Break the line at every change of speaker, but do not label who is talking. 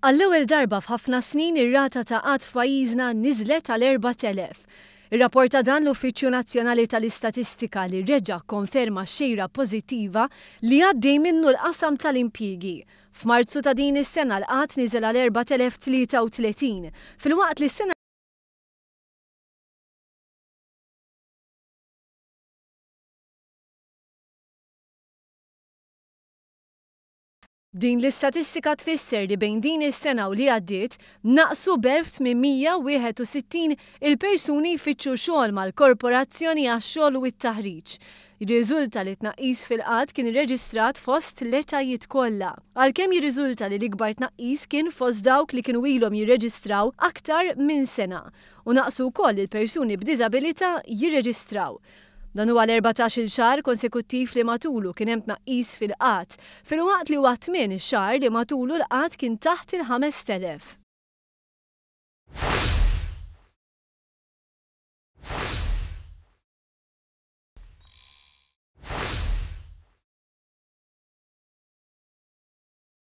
Għall-ewwel darba f'ħafna snin ir-rata ta' qatt f'pajjiżna niżlet għal 4,000. Ir-rapport ta' dan l-Uffiċċju Nazzjonali tal-Istatistika li reġa' konferma xejra pożittiva li għaddej minnu l-qasam tal-impjiegi. F'Marzu ta' din is-sena l-qatt niżel għal 4,033 filwaqt li s-sena Din l-istatistika tfisser li bejn din is-sena u li għaddiet naqsu b'1861 il-persuni jfittxu xogħol mal-korporazzjoni għax-xogħol u t-taħriġ. Jirriżulta li tnaqqis fil-qatt kien irreġistrat fost l-etajiet kollha. Għalkemm jirriżulta li l-ikbar tnaqqis kien fost dawk li kienu ilhom jirreġistraw aktar minn sena u naqsu wkoll il-persuni b'diżabilità jirreġistraw. Dan huwa l-14-il xahar konsekuttiv li matulu kien hemm tnaqqis fil-qatt, filwaqt li huwa 8 xahar li matulu l-qatt kien taħt il-5,000.